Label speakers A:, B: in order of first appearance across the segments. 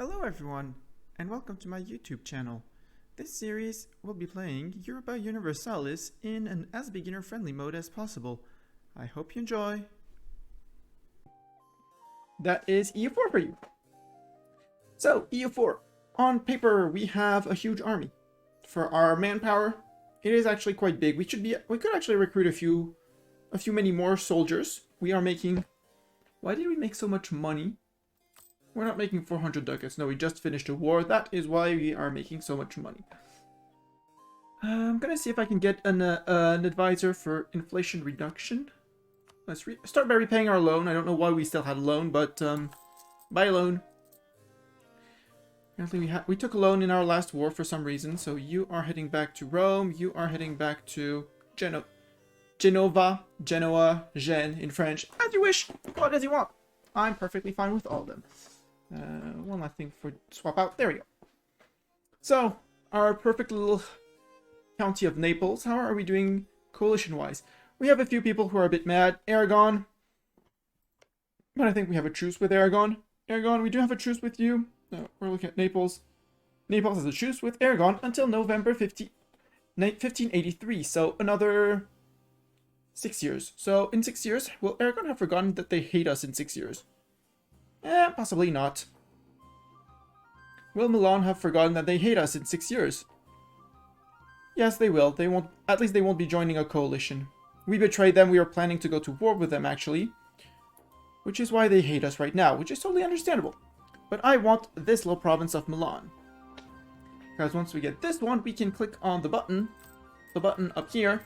A: Hello everyone, and welcome to my YouTube channel. This series will be playing Europa Universalis in an as beginner-friendly mode as possible. I hope you enjoy. That is EU4 for you. So, EU4. On paper, we have a huge army. For our manpower, it is actually quite big. We could actually recruit a few many more soldiers. We are making... Why did we make so much money? We're not making 400 ducats. No, we just finished a war. That is why we are making so much money. I'm gonna see if I can get an advisor for inflation reduction. Let's start by repaying our loan. I don't know why we still had a loan, but buy a loan. Apparently we took a loan in our last war for some reason. So you are heading back to Rome. You are heading back to Genoa, Gênes in French. As you wish. Call it as you want. I'm perfectly fine with all of them. One last thing for swap out. There we go. So, our perfect little county of Naples. How are we doing coalition-wise? We have a few people who are a bit mad. Aragon. But I think we have a truce with Aragon. Aragon, we do have a truce with you. No, we're looking at Naples. Naples has a truce with Aragon until November 1583. So, another 6 years. So, in 6 years, will Aragon have forgotten that they hate us in 6 years? Possibly not. Will Milan have forgotten that they hate us in 6 years? Yes, they will. They won't. At least they won't be joining a coalition. We betrayed them. We are planning to go to war with them, actually. Which is why they hate us right now, which is totally understandable. But I want this little province of Milan. Because once we get this one, we can click on the button up here.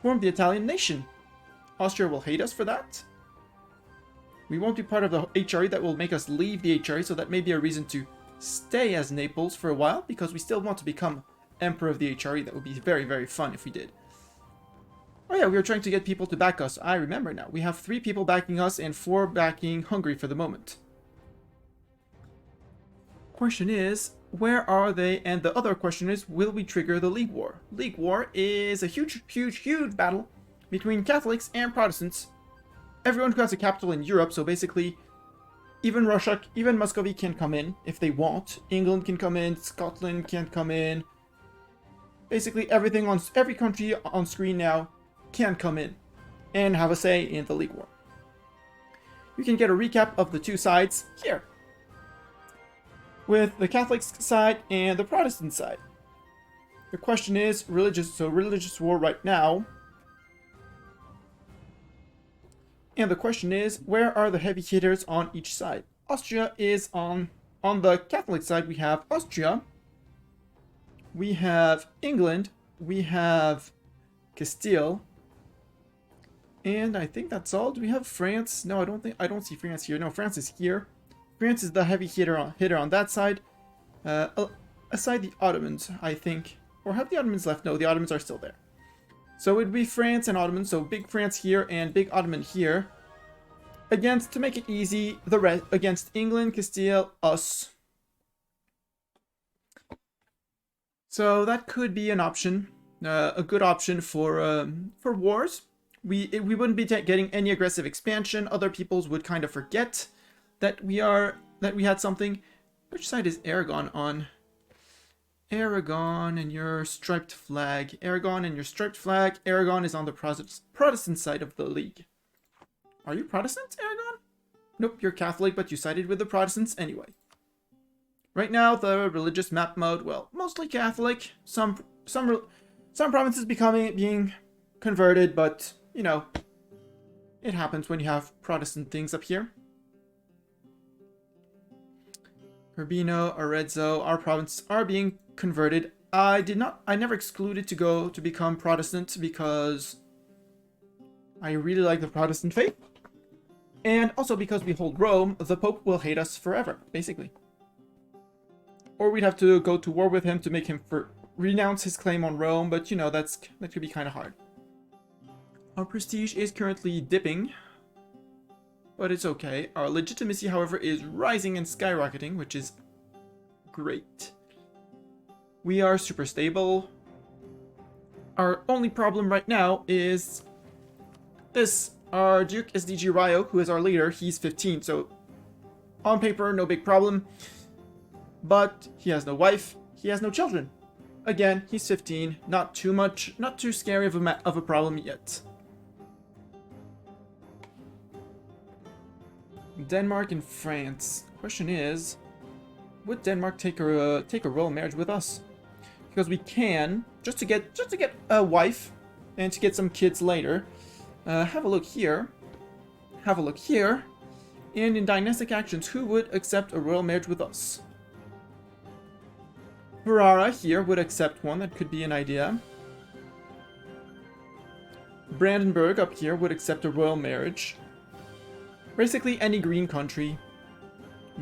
A: Form the Italian nation. Austria will hate us for that. We won't be part of the HRE. That will make us leave the HRE, so that may be a reason to stay as Naples for a while, because we still want to become Emperor of the HRE. That would be very, very fun if we did. Oh yeah, we were trying to get people to back us. I remember now. We have 3 people backing us and 4 backing Hungary for the moment. Question is, where are they? And the other question is, will we trigger the League War? League War is a huge battle between Catholics and Protestants. Everyone who has a capital in Europe, so basically, even Russia, even Muscovy can come in if they want. England can come in, Scotland can come in. Basically, every country on screen now can come in and have a say in the League War. You can get a recap of the two sides here, with the Catholic side and the Protestant side. The question is religious war right now. And the question is, where are the heavy hitters on each side? Austria is on the Catholic side. We have Austria. We have England. We have Castile. And I think that's all. Do we have France? No, I don't see France here. No, France is here. France is the heavy hitter on that side. Aside the Ottomans, I think. Or have the Ottomans left? No, the Ottomans are still there. So it would be France and Ottoman. So big France here and big Ottoman here. Against, to make it easy, the rest against England, Castile, us. So that could be an option. A good option for wars. We wouldn't be getting any aggressive expansion. Other peoples would kind of forget that we had something. Which side is Aragon on? Aragon and your striped flag. Aragon and your striped flag. Aragon is on the Protestant side of the league. Are you Protestant, Aragon? Nope, you're Catholic, but you sided with the Protestants anyway. Right now, the religious map mode, well, mostly Catholic. Some provinces being converted, but you know, it happens when you have Protestant things up here. Urbino, Arezzo, our provinces are being converted. I never excluded to become Protestant because I really like the Protestant faith. And also because we hold Rome, the Pope will hate us forever, basically. Or we'd have to go to war with him to make him renounce his claim on Rome, but you know, that could be kind of hard. Our prestige is currently dipping, but it's okay. Our legitimacy, however, is rising and skyrocketing, which is great. We are super stable. Our only problem right now is this. Our Duke SDG Ryo, who is our leader, he's 15, so On paper, no big problem. But he has no wife, he has no children. Again, he's 15, not too much, not too scary of a problem yet. Denmark and France. Question is, would Denmark take a royal marriage with us? Because we can, just to get a wife and to get some kids later. Have a look here. Have a look here. And in dynastic actions, who would accept a royal marriage with us? Ferrara here would accept one. That could be an idea. Brandenburg up here would accept a royal marriage. Basically any green country.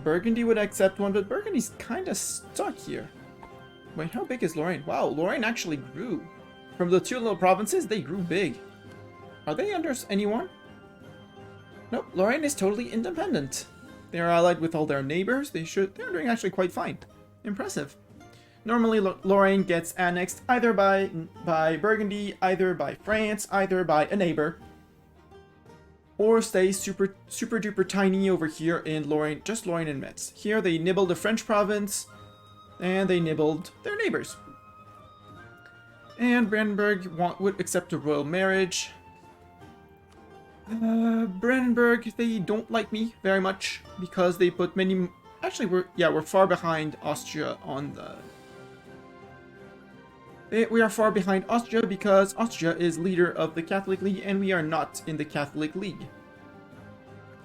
A: Burgundy would accept one, but Burgundy's kind of stuck here. Wait, how big is Lorraine? Wow, Lorraine actually grew. From the two little provinces, they grew big. Are they under anyone? Nope, Lorraine is totally independent. They are allied with all their neighbors. They're doing actually quite fine. Impressive. Normally, Lorraine gets annexed either by Burgundy, either by France, either by a neighbor, or stays super duper tiny over here in Lorraine, just Lorraine and Metz. Here they nibbled the French province, and they nibbled their neighbors. And Brandenburg would accept a royal marriage. Brandenburg, they don't like me very much because they put many. Actually, we're far behind Austria on the. We are far behind Austria because Austria is leader of the Catholic League and we are not in the Catholic League.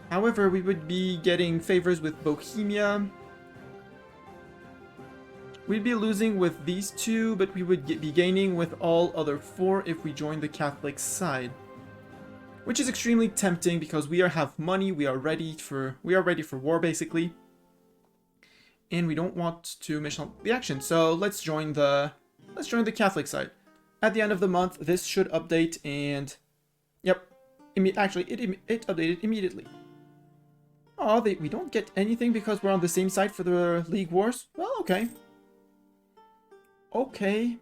A: However, we would be getting favors with Bohemia. We'd be losing with these two, but we would be gaining with all other four if we join the Catholic side. Which is extremely tempting because we have money, we are ready for war basically. And we don't want to miss the action. So let's join the Catholic side. At the end of the month, this should update and yep. Actually, it updated immediately. Oh, we don't get anything because we're on the same side for the League Wars? Well, okay. Okay.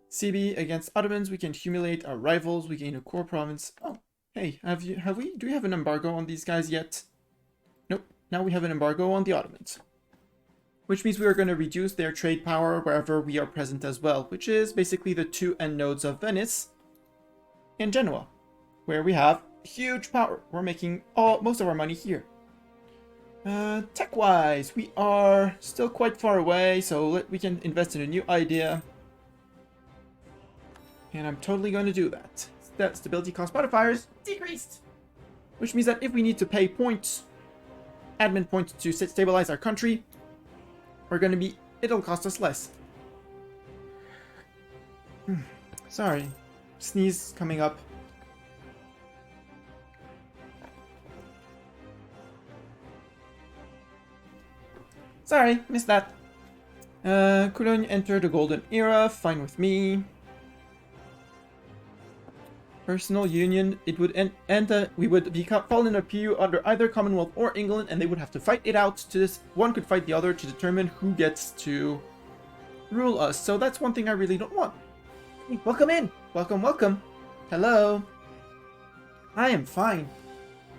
A: CB against Ottomans, we can humiliate our rivals, we gain a core province. Oh, hey, do we have an embargo on these guys yet? Nope, now we have an embargo on the Ottomans. Which means we are going to reduce their trade power wherever we are present as well, which is basically the two end nodes of Venice and Genoa, where we have huge power. We're making most of our money here. Tech-wise, we are still quite far away, so we can invest in a new idea. And I'm totally going to do that. That stability cost modifiers decreased. Which means that if we need to pay points, admin points to stabilize our country, it'll cost us less. Sorry. Sneeze coming up. Sorry, missed that. Cologne entered the golden era, fine with me. Personal union, it would end, we would fall in a pew under either Commonwealth or England, and they would have to fight it out to this. One could fight the other to determine who gets to rule us. So that's one thing I really don't want. Hey, welcome in. Welcome, welcome. Hello. I am fine.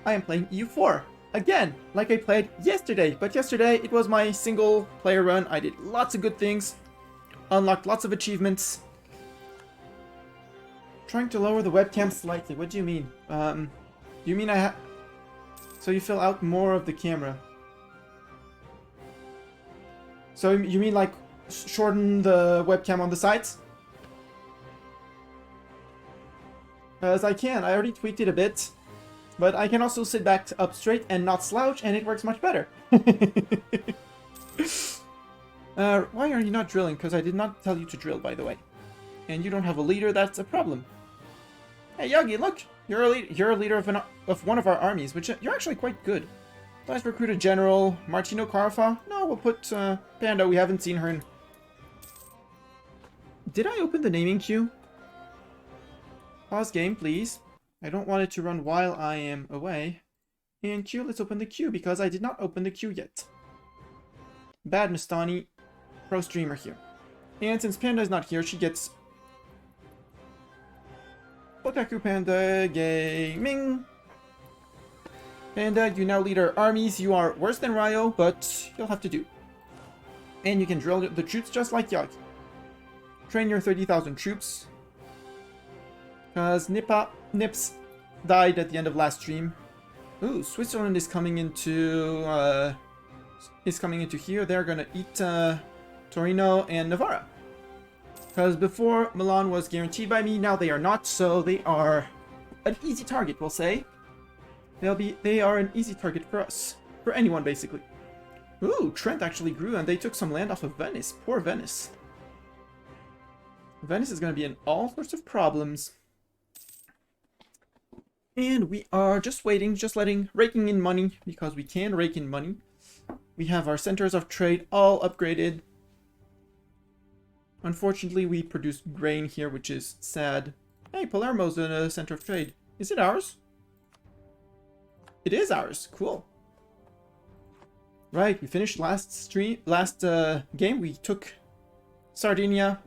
A: I am playing EU4. Again, like I played yesterday. But yesterday, it was my single player run. I did lots of good things. Unlocked lots of achievements. Trying to lower the webcam slightly. What do you mean? You mean so you fill out more of the camera? So you mean like shorten the webcam on the sides? Because I can. I already tweaked it a bit. But I can also sit back up straight and not slouch, and it works much better. Why are you not drilling? Because I did not tell you to drill, by the way. And you don't have a leader, that's a problem. Hey, Yagi, look! You're a leader of one of our armies, which you're actually quite good. Let's recruit a general. Martino Carafa? No, we'll put Panda. We haven't seen her in... Did I open the naming queue? Pause game, please. I don't want it to run while I am away. And queue, let's open the queue, because I did not open the queue yet. Bad Mastani, pro streamer here. And since Panda is not here, she gets... Otaku Panda Gaming. And you now lead our armies. You are worse than Ryo, but you'll have to do. And you can drill the troops just like Yagi. Train your 30,000 troops. Because Nips died at the end of last stream. Ooh, Switzerland is coming into here. They're gonna eat Torino and Navarra. Because before Milan was guaranteed by me, now they are not, so they are an easy target, we'll say. They are an easy target for us. For anyone, basically. Ooh, Trent actually grew and they took some land off of Venice. Poor Venice. Venice is going to be in all sorts of problems. And we are just waiting, raking in money, because we can rake in money. We have our centers of trade all upgraded. Unfortunately, we produce grain here, which is sad. Hey, Palermo's in a center of trade. Is it ours? It is ours. Cool. Right, we finished last game. We took Sardinia,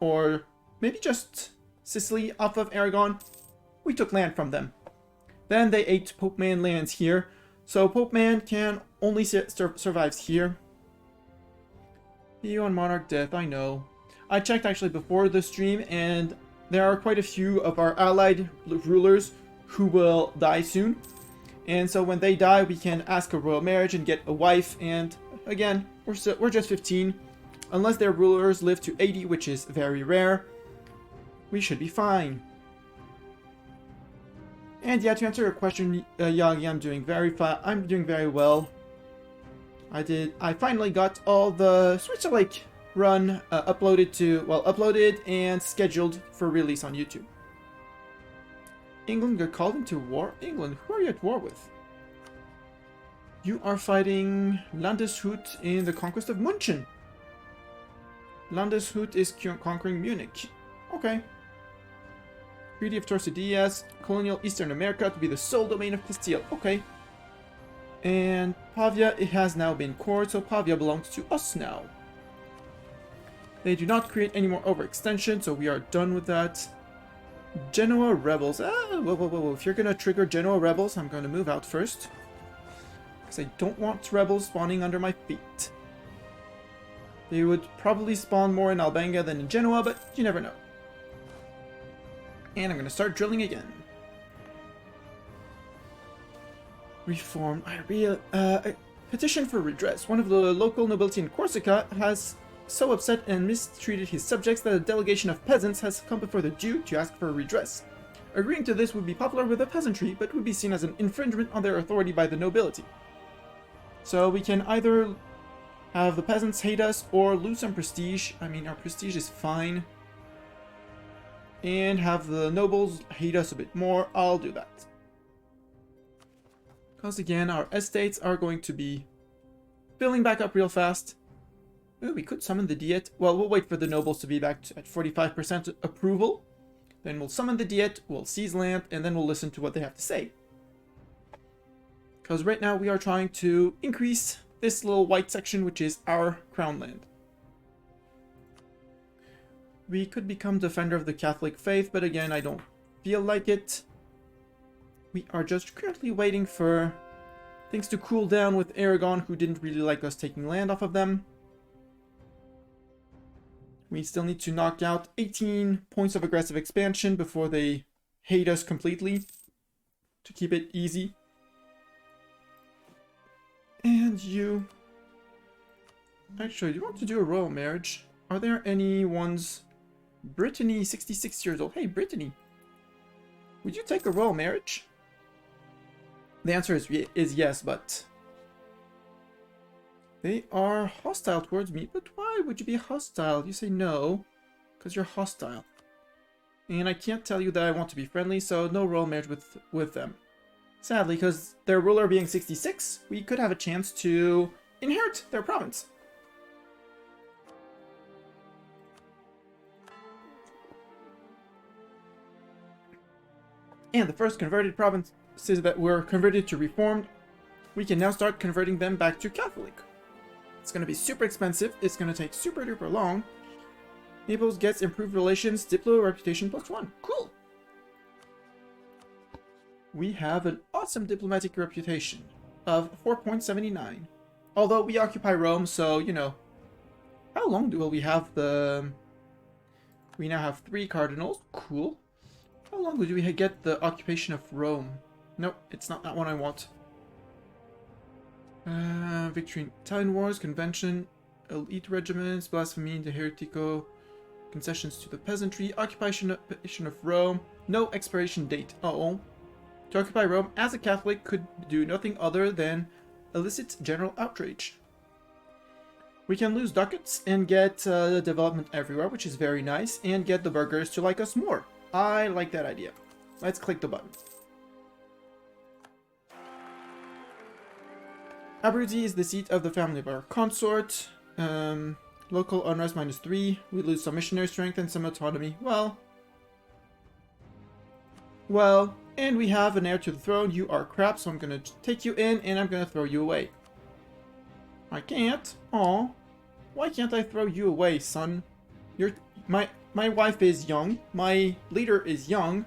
A: or maybe just Sicily off of Aragon. We took land from them. Then they ate Pope Man lands here. So Pope Man can only survives here. You on Monarch Death, I know. I checked actually before the stream, and there are quite a few of our allied rulers who will die soon. And so when they die, we can ask a royal marriage and get a wife. And again, we're just 15. Unless their rulers live to 80, which is very rare, we should be fine. And yeah, to answer your question, Yagi, I'm doing very well. I finally got all the Switcher Lake run uploaded and scheduled for release on YouTube. England got called into war? England? Who are you at war with? You are fighting Landeshut in the conquest of München. Landeshut is conquering Munich. Okay. Treaty of Tordesillas, colonial Eastern America to be the sole domain of Castile. Okay. And Pavia, it has now been cored, so Pavia belongs to us now. They do not create any more overextension, so we are done with that. Genoa Rebels. Whoa. If you're gonna trigger Genoa Rebels, I'm gonna move out first. Because I don't want rebels spawning under my feet. They would probably spawn more in Albania than in Genoa, but you never know. And I'm gonna start drilling again. Reform. Petition for redress. One of the local nobility in Corsica has so upset and mistreated his subjects that a delegation of peasants has come before the Duke to ask for redress. Agreeing to this would be popular with the peasantry, but would be seen as an infringement on their authority by the nobility. So we can either have the peasants hate us or lose some prestige. I mean, our prestige is fine. And have the nobles hate us a bit more. I'll do that. Because again, our estates are going to be filling back up real fast. Ooh, we could summon the Diet. Well, we'll wait for the nobles to be back at 45% approval. Then we'll summon the Diet, we'll seize land, and then we'll listen to what they have to say. Because right now we are trying to increase this little white section, which is our crown land. We could become defender of the Catholic faith, but again, I don't feel like it. We are just currently waiting for things to cool down with Aragon, who didn't really like us taking land off of them. We still need to knock out 18 points of aggressive expansion before they hate us completely, to keep it easy. And you... Actually, do you want to do a royal marriage? Are there any ones... Brittany, 66 years old. Hey, Brittany. Would you take a royal marriage? The answer is yes, but... They are hostile towards me, but why would you be hostile? You say no, because you're hostile. And I can't tell you that I want to be friendly, so no royal marriage with them. Sadly, because their ruler being 66, we could have a chance to inherit their province. And the first converted provinces that were converted to Reformed, we can now start converting them back to Catholic. It's going to be super expensive, it's going to take super duper long. Naples gets improved relations, Diplo reputation +1. Cool! We have an awesome diplomatic reputation of 4.79. Although we occupy Rome, so, you know. How long will we have the... We now have 3 cardinals. Cool. How long do we get the occupation of Rome? Nope, it's not that one I want. Victory in Italian Wars, Convention, Elite Regiments, Blasphemy, the Heretico, Concessions to the Peasantry, Occupation of Rome, no expiration date. Uh-oh. To occupy Rome as a Catholic could do nothing other than elicit general outrage. We can lose ducats and get development everywhere, which is very nice, and get the burghers to like us more. I like that idea. Let's click the button. Abruzzi is the seat of the family of our consort. Local unrest -3. We lose some missionary strength and some autonomy. Well, and we have an heir to the throne. You are crap, so I'm gonna take you in and I'm gonna throw you away. I can't. Aw. Why can't I throw you away, son? My wife is young. My leader is young.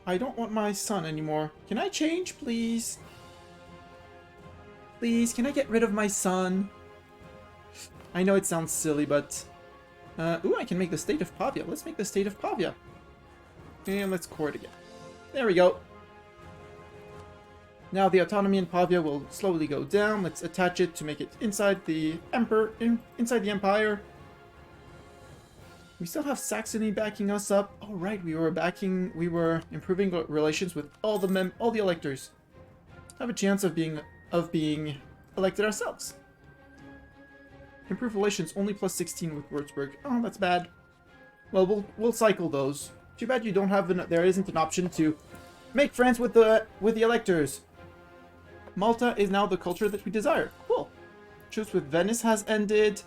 A: I don't want my son anymore. Can I change, please? Please, can I get rid of my son? I know it sounds silly, but... ooh, I can make the state of Pavia. Let's make the state of Pavia. And let's court again. There we go. Now the autonomy in Pavia will slowly go down. Let's attach it to make it inside the inside the empire. We still have Saxony backing us up. Oh right, we were improving relations with all the electors. Have a chance of being elected ourselves. Improve relations only plus 16 with Würzburg. Oh, that's bad. Well, we'll cycle those. Too bad you don't have there isn't an option to make friends with the electors. Malta is now the culture that we desire. Cool. Truce with Venice has ended.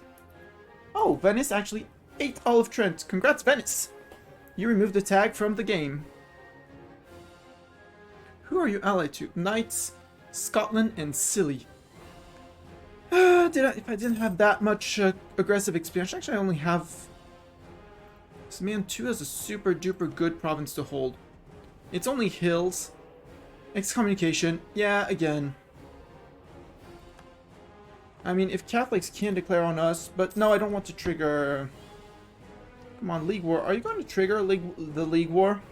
A: Oh, Venice actually ate all of Trent. Congrats, Venice. You removed the tag from the game. Who are you allied to? Knights, Scotland, and Scilly. If I didn't have that much aggressive experience, actually I only have... This man 2 has a super duper good province to hold. It's only hills. Excommunication. Yeah, again. I mean, if Catholics can declare on us, but no, I don't want to trigger... Come on, League War. Are you going to trigger the League War?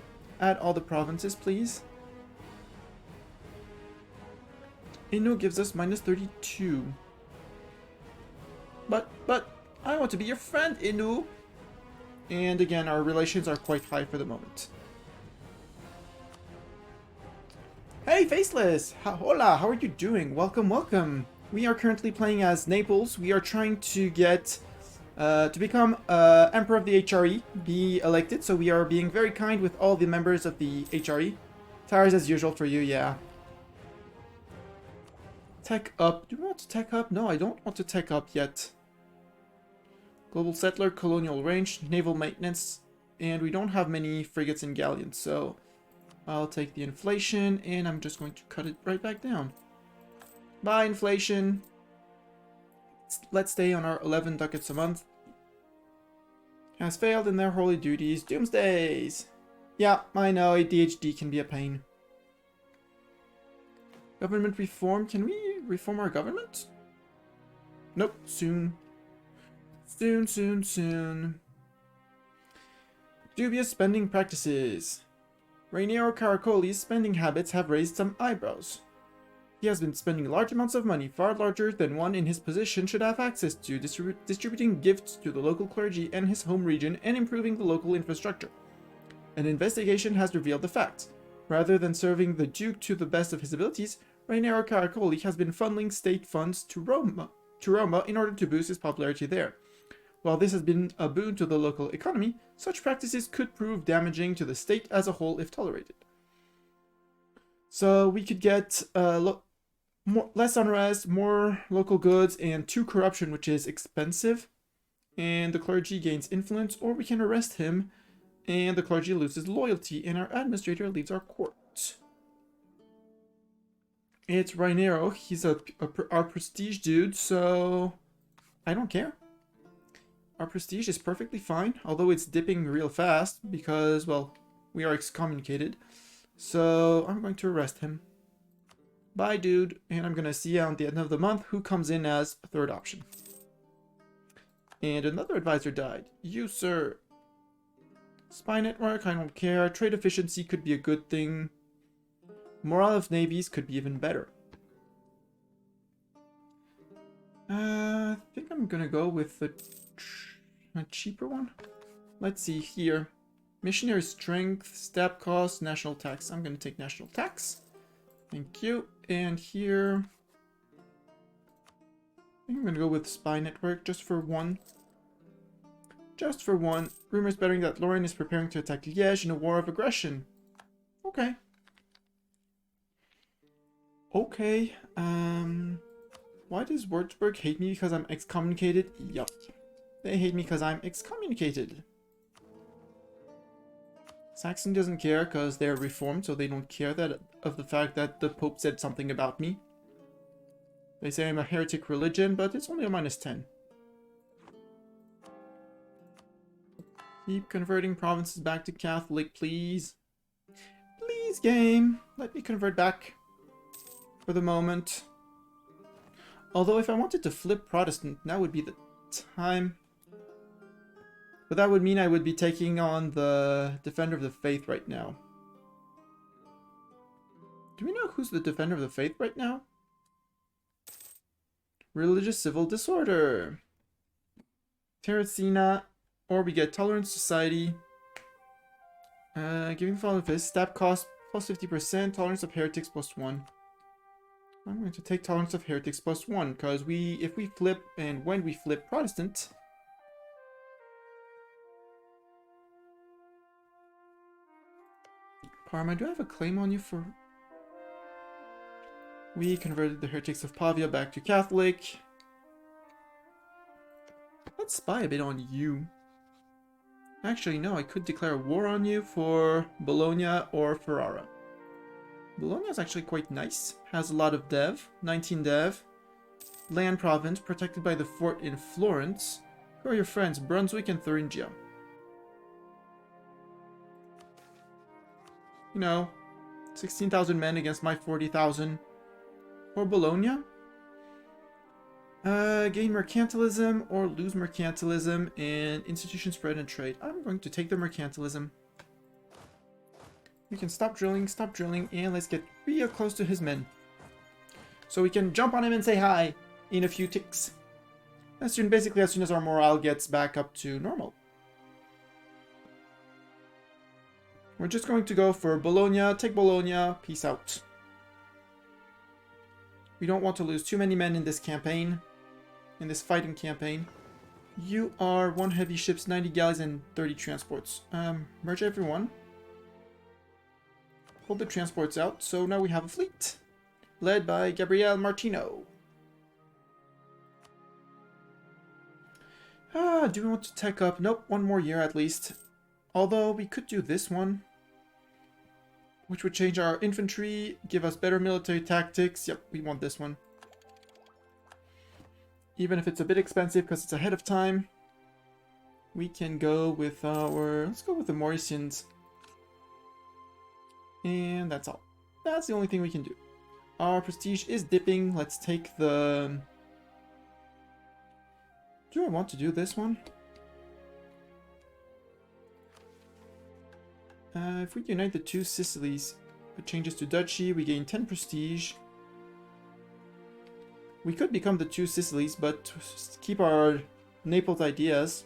A: Add all the provinces, please. Inno gives us -32. But, I want to be your friend, Inu. And again, our relations are quite high for the moment. Hey, Faceless! Hola, how are you doing? Welcome, welcome. We are currently playing as Naples. We are trying to get, to become Emperor of the HRE, be elected. So we are being very kind with all the members of the HRE. Tires as usual for you, yeah. Tech up. Do you want to tech up? No, I don't want to tech up yet. Global settler, colonial range, naval maintenance, and we don't have many frigates and galleons, so I'll take the inflation, and I'm just going to cut it right back down. Bye, inflation. Let's stay on our 11 ducats a month. Has failed in their holy duties. Doomsdays. Yeah, I know, ADHD can be a pain. Government reform. Can we reform our government? Nope, soon. Soon. Dubious spending practices. Rainiero Caracoli's spending habits have raised some eyebrows. He has been spending large amounts of money, far larger than one in his position should have access to, distributing gifts to the local clergy and his home region and improving the local infrastructure. An investigation has revealed the facts. Rather than serving the Duke to the best of his abilities, Rainiero Caracoli has been funneling state funds to Roma in order to boost his popularity there. While this has been a boon to the local economy, such practices could prove damaging to the state as a whole if tolerated. So we could get less unrest, more local goods, and 2 corruption, which is expensive. And the clergy gains influence, or we can arrest him, and the clergy loses loyalty, and our administrator leaves our court. It's Rainiero. He's our prestige dude, so I don't care. Our prestige is perfectly fine, although it's dipping real fast because, well, we are excommunicated. So I'm going to arrest him. Bye, dude. And I'm going to see at the end of the month who comes in as a third option. And another advisor died. You, sir. Spy network, I don't care. Trade efficiency could be a good thing. Morale of navies could be even better. I think I'm gonna go with a cheaper one. Let's see here. Missionary strength, stab cost, national tax. I'm gonna take national tax. Thank you. And here, I think I'm gonna go with spy network just for one. Just for one. Rumors spreading that Lorraine is preparing to attack Liège in a war of aggression. Okay. Okay. Why does Würzburg hate me because I'm excommunicated? Yup. They hate me because I'm excommunicated. Saxony doesn't care because they're reformed, so they don't care of the fact that the Pope said something about me. They say I'm a heretic religion, but it's only a -10. Keep converting provinces back to Catholic, please. Please, game. Let me convert back for the moment. Although if I wanted to flip Protestant, now would be the time. But that would mean I would be taking on the Defender of the Faith right now. Do we know who's the Defender of the Faith right now? Religious Civil Disorder. Terracina. Or we get Tolerant Society. Giving the following fist. Stab cost plus 50%. Tolerance of Heretics plus 1. I'm going to take Tolerance of Heretics plus 1. Because if we flip and when we flip Protestant. Parma, do I have a claim on you for... We converted the Heretics of Pavia back to Catholic. Let's spy a bit on you. Actually, no, I could declare war on you for Bologna or Ferrara. Bologna is actually quite nice. Has a lot of dev. 19 dev. Land province protected by the fort in Florence. Who are your friends? Brunswick and Thuringia. You know, 16,000 men against my 40,000. For Bologna. Gain mercantilism or lose mercantilism and institution spread and trade. I'm going to take the mercantilism. We can stop drilling, and let's get real close to his men. So we can jump on him and say hi in a few ticks. Basically as soon as our morale gets back up to normal. We're just going to go for Bologna, take Bologna, peace out. We don't want to lose too many men in this campaign. In this fighting campaign. You are 1 heavy ships, 90 galleys, and 30 transports. Merge everyone. Pull the transports out, so now we have a fleet. Led by Gabriele Martino. Do we want to tech up? Nope, 1 more year at least. Although we could do this one. Which would change our infantry, give us better military tactics. Yep, we want this one. Even if it's a bit expensive because it's ahead of time, we can go with our... Let's go with the Mauritians. And that's all. That's the only thing we can do. Our prestige is dipping. Let's take the... Do I want to do this one? If we unite the 2 Sicilies, it changes to duchy, we gain 10 prestige. We could become the 2 Sicilies, but keep our Naples ideas.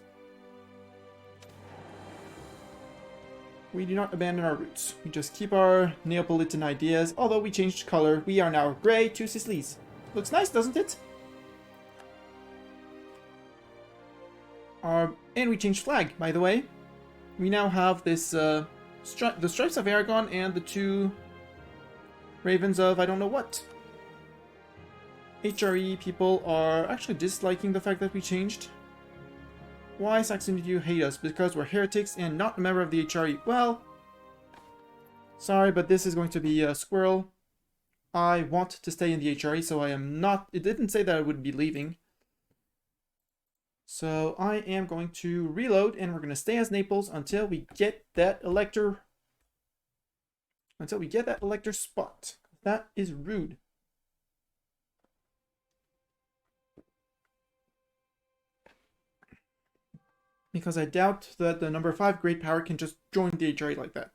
A: We do not abandon our roots. We just keep our Neapolitan ideas. Although we changed color, we are now gray 2 Sicilies. Looks nice, doesn't it? And we changed flag, by the way. We now have this the Stripes of Aragon and the 2 Ravens of I don't know what. HRE people are actually disliking the fact that we changed. Why, Saxony, do you hate us? Because we're heretics and not a member of the HRE. Well, sorry, but this is going to be a squirrel. I want to stay in the HRE, so I am not... It didn't say that I would be leaving. So I am going to reload, and we're going to stay as Naples until we get that elector. Until we get that elector spot. That is rude. Because I doubt that the number 5 great power can just join the HRE like that.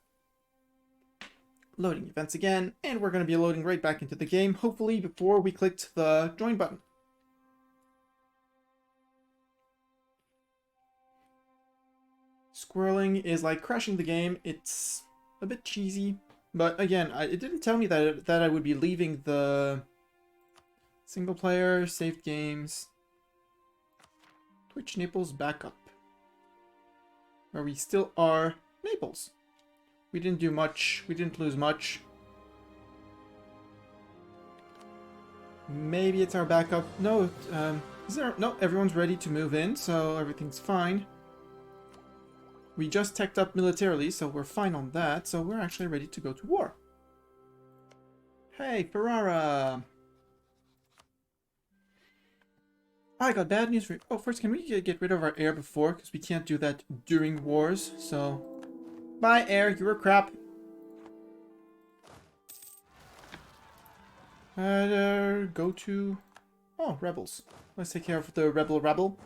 A: Loading events again, and we're going to be loading right back into the game, hopefully before we clicked the join button. Squirreling is like crashing the game. It's a bit cheesy, but again, it didn't tell me that I would be leaving the single player, saved games, Twitch Naples backup, where we still are Naples. We didn't do much. We didn't lose much. Maybe it's our backup. No, is there? No, everyone's ready to move in, so everything's fine. We just teched up militarily, so we're fine on that. So we're actually ready to go to war. Hey, Ferrara! I got bad news for you. Oh, first, can we get rid of our air before? Because we can't do that during wars, so... Bye, air, you were crap. Go to... Oh, rebels. Let's take care of the rebel.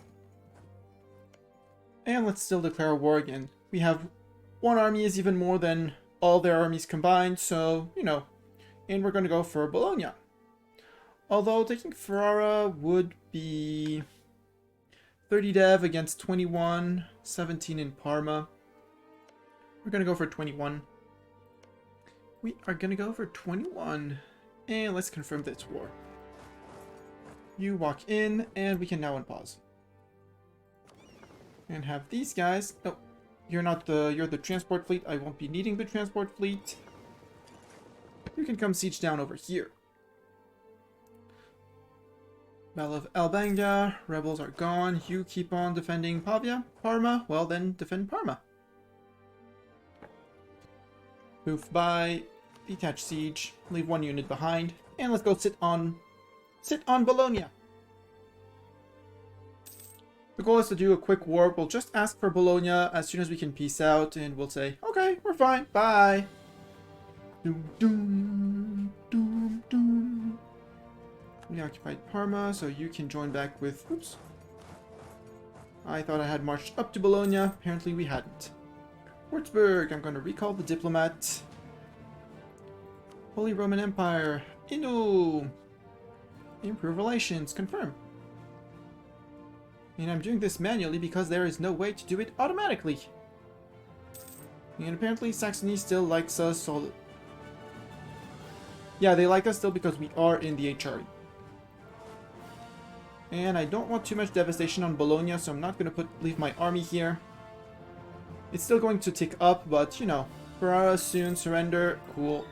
A: And let's still declare war again. We have one army is even more than all their armies combined, so, you know. And we're going to go for Bologna. Although taking Ferrara would be 30 dev against 21, 17 in Parma. We're going to go for 21. We are going to go for 21. And let's confirm that it's war. You walk in, and we can now unpause. And have these guys... Oh, you're the transport fleet. I won't be needing the transport fleet. You can come siege down over here. Battle of Albanga. Rebels are gone. You keep on defending Pavia. Parma. Well, then defend Parma. Move by. Detach siege. Leave one unit behind. And let's go sit on Bologna. The goal is to do a quick war. We'll just ask for Bologna as soon as we can peace out, and we'll say, okay, we're fine, bye. Doom, doom, doom, doom. We occupied Parma, so you can join back with... Oops. I thought I had marched up to Bologna. Apparently we hadn't. Würzburg, I'm going to recall the diplomat. Holy Roman Empire. Inu. Improve relations. Confirm. And I'm doing this manually because there is no way to do it automatically. And apparently Saxony still likes us, so... Yeah, they like us still because we are in the HRE. And I don't want too much devastation on Bologna, so I'm not going to leave my army here. It's still going to tick up, but, you know, Ferrara soon surrender. Cool.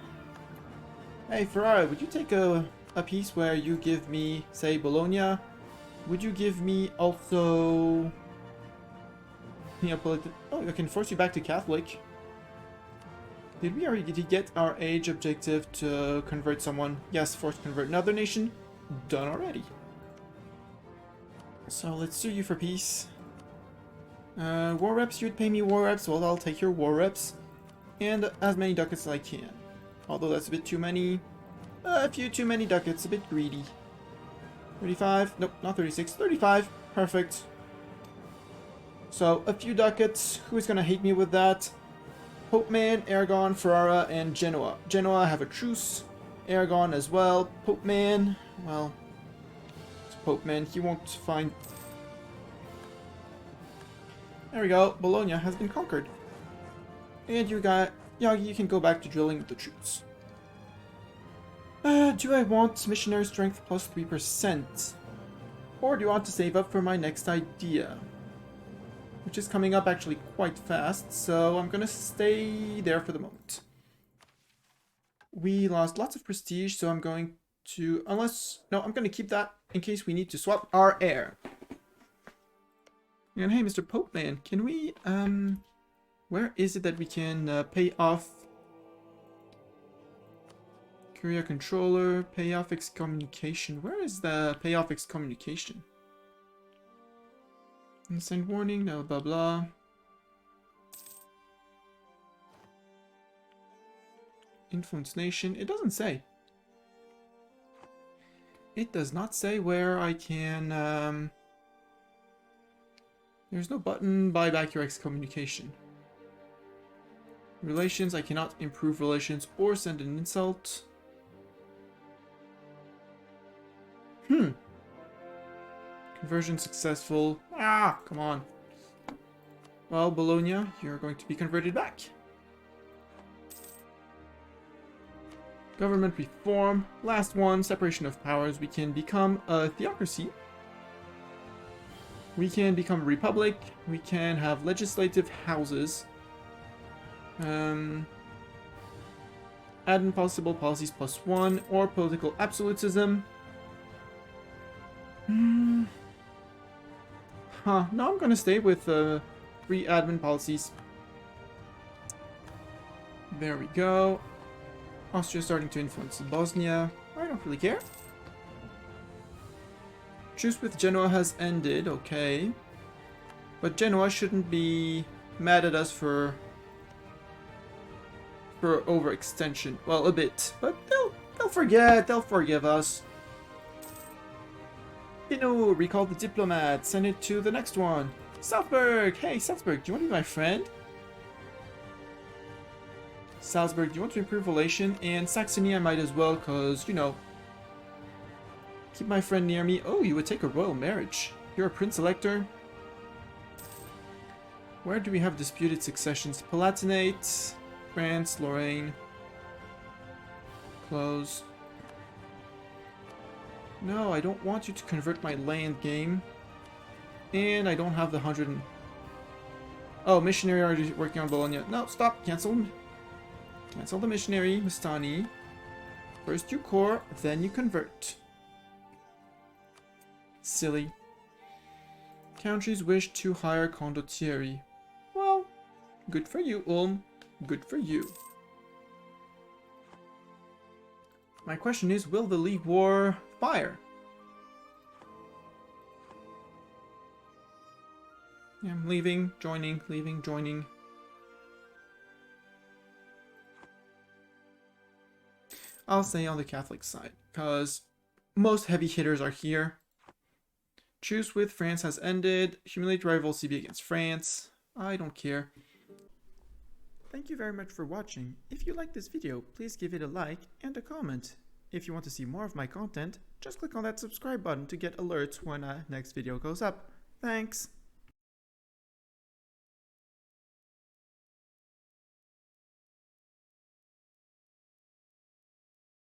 A: Hey, Ferrara, would you take a piece where you give me, say, Bologna? Would you give me also... Oh, I can force you back to Catholic. Did we already get our age objective to convert someone? Yes, force convert another nation. Done already. So let's sue you for peace. War reps, you'd pay me war reps. Well, I'll take your war reps. And as many ducats as I can. Although that's a bit too many. A few too many ducats, a bit greedy. 35, nope, not 36, 35, perfect. So, a few ducats, who's gonna hate me with that? Pope Man, Aragon, Ferrara, and Genoa. Genoa have a truce, Aragon as well. Pope Man, well, it's Pope Man, he won't find... There we go, Bologna has been conquered. And you can go back to drilling the troops. Do I want missionary strength plus 3%? Or do you want to save up for my next idea? Which is coming up actually quite fast, so I'm gonna stay there for the moment. We lost lots of prestige, so I'm going to... No, I'm gonna keep that in case we need to swap our heir. And hey, Mr. Pope Man, can we... Where is it that we can pay off... Courier controller, payoff excommunication. Where is the payoff excommunication? Instant warning, blah blah blah. Influence nation. It doesn't say. It does not say where I can. There's no button. Buy back your excommunication. Relations. I cannot improve relations or send an insult. Conversion successful. Ah, come on. Well, Bologna, you're going to be converted back. Government reform. Last one, separation of powers. We can become a theocracy. We can become a republic. We can have legislative houses. Add in possible policies +1 or political absolutism. No, I'm gonna stay with 3 admin policies. There we go. Austria starting to influence Bosnia. I don't really care. Truce with Genoa has ended, okay. But Genoa shouldn't be mad at us for overextension. Well, a bit. But they'll forget, they'll forgive us. Recall the diplomat, send it to the next one. Salzburg! Hey, Salzburg, do you want to be my friend? Salzburg, do you want to improve relation? And Saxony, I might as well, because, you know, keep my friend near me. Oh, you would take a royal marriage. You're a prince elector. Where do we have disputed successions? Palatinate, France, Lorraine. Close. No, I don't want you to convert my land game. And I don't have the 100 and... Oh, missionary already working on Bologna. No, stop. Cancel. Cancel the missionary, Mastani. First you core, then you convert. Silly. Countries wish to hire condottieri. Well, good for you, Ulm. Good for you. My question is, will the League War fire? Yeah, I'm leaving, joining, leaving, joining. I'll stay on the Catholic side, because most heavy hitters are here. Truce with France has ended. Humiliate rival CB against France. I don't care. Thank you very much for watching. If you liked this video, please give it a like and a comment. If you want to see more of my content, just click on that subscribe button to get alerts when a next video goes up. Thanks!